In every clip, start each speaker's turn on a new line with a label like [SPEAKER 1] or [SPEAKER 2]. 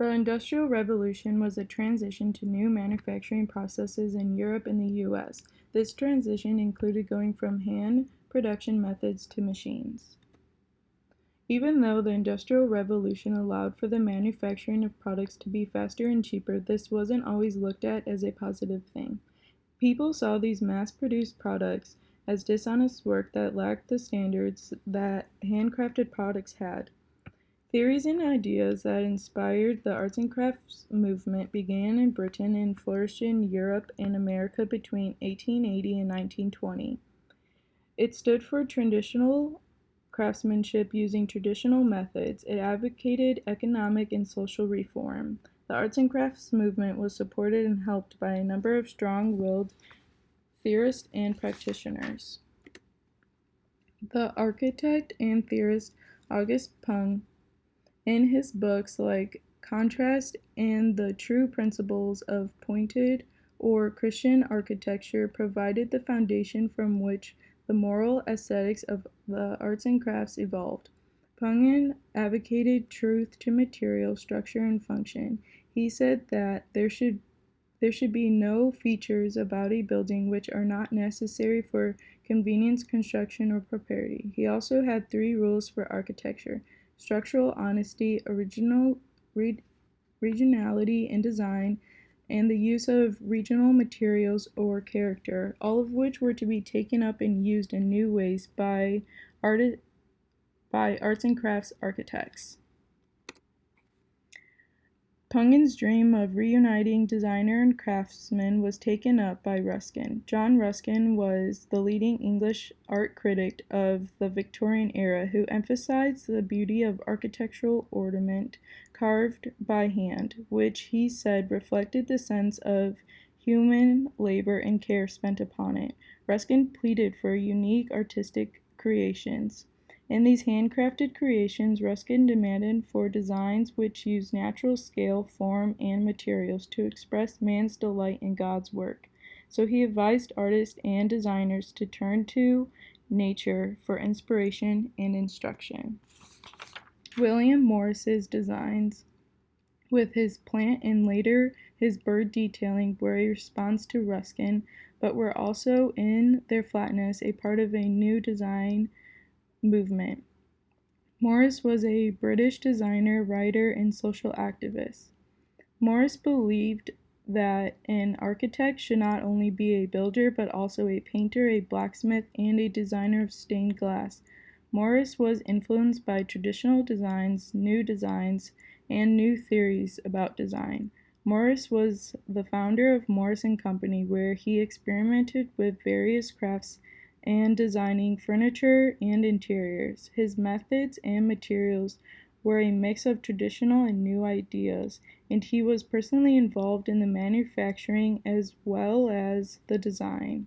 [SPEAKER 1] The Industrial Revolution was a transition to new manufacturing processes in Europe and the US. This transition included going from hand production methods to machines. Even though the Industrial Revolution allowed for the manufacturing of products to be faster and cheaper, this wasn't always looked at as a positive thing. People saw these mass-produced products as dishonest work that lacked the standards that handcrafted products had. Theories and ideas that inspired the arts and crafts movement began in Britain and flourished in Europe and America between 1880 and 1920. It stood for traditional craftsmanship using traditional methods. It advocated economic and social reform. The arts and crafts movement was supported and helped by a number of strong-willed theorists and practitioners. The architect and theorist August Pung, in his books like Contrast and the True Principles of Pointed or Christian Architecture, provided the foundation from which the moral aesthetics of the arts and crafts evolved. Pungen advocated truth to material, structure, and function. He said that there should be no features about a building which are not necessary for convenience, construction, or propriety. He also had three rules for architecture: structural honesty, regionality in design, and the use of regional materials or character, all of which were to be taken up and used in new ways by arts and crafts architects. Pungen's dream of reuniting designer and craftsman was taken up by Ruskin. John Ruskin was the leading English art critic of the Victorian era who emphasized the beauty of architectural ornament carved by hand, which he said reflected the sense of human labor and care spent upon it. Ruskin pleaded for unique artistic creations. In these handcrafted creations, Ruskin demanded for designs which use natural scale, form, and materials to express man's delight in God's work. So he advised artists and designers to turn to nature for inspiration and instruction. William Morris's designs, with his plant and later his bird detailing, were a response to Ruskin, but were also, in their flatness, a part of a new design movement. Morris was a British designer, writer, and social activist. Morris believed that an architect should not only be a builder but also a painter, a blacksmith, and a designer of stained glass. Morris was influenced by traditional designs, and new theories about design. Morris was the founder of Morris and Company, where he experimented with various crafts and designing furniture and interiors. His methods and materials were a mix of traditional and new ideas, and he was personally involved in the manufacturing as well as the design,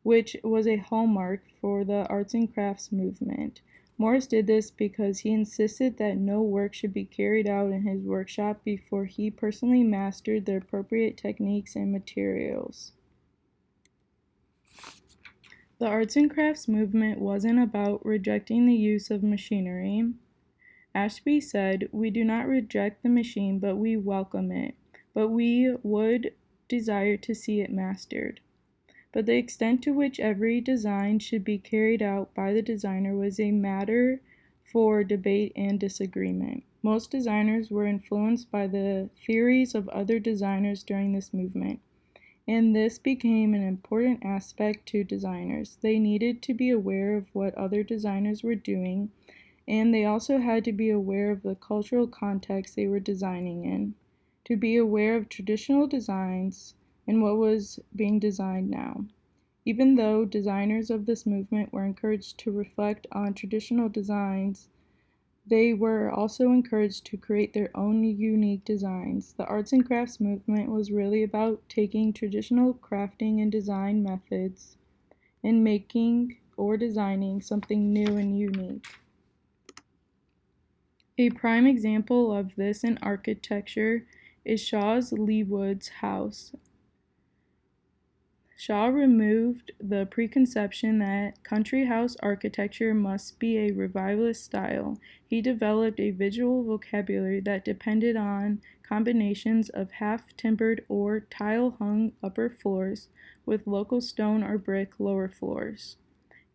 [SPEAKER 1] which was a hallmark for the arts and crafts movement. Morris did this because he insisted that no work should be carried out in his workshop before he personally mastered the appropriate techniques and materials. The arts and crafts movement wasn't about rejecting the use of machinery. Ashby said, "We do not reject the machine, but we welcome it, but we would desire to see it mastered." But the extent to which every design should be carried out by the designer was a matter for debate and disagreement. Most designers were influenced by the theories of other designers during this movement, and this became an important aspect to designers. They needed to be aware of what other designers were doing, and they also had to be aware of the cultural context they were designing in, to be aware of traditional designs and what was being designed now. Even though designers of this movement were encouraged to reflect on traditional designs, they were also encouraged to create their own unique designs. The arts and crafts movement was really about taking traditional crafting and design methods and making or designing something new and unique. A prime example of this in architecture is Shaw's Leawood's house. Shaw removed the preconception that country house architecture must be a revivalist style. He developed a visual vocabulary that depended on combinations of half-timbered or tile-hung upper floors with local stone or brick lower floors,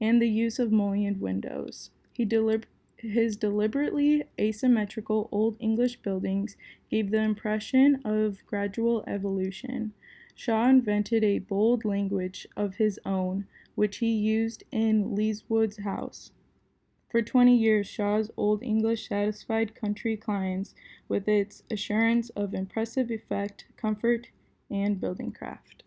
[SPEAKER 1] and the use of mullioned windows. His deliberately asymmetrical Old English buildings gave the impression of gradual evolution. Shaw invented a bold language of his own, which he used in Leeswood's house. For 20 years, Shaw's Old English satisfied country clients with its assurance of impressive effect, comfort, and building craft.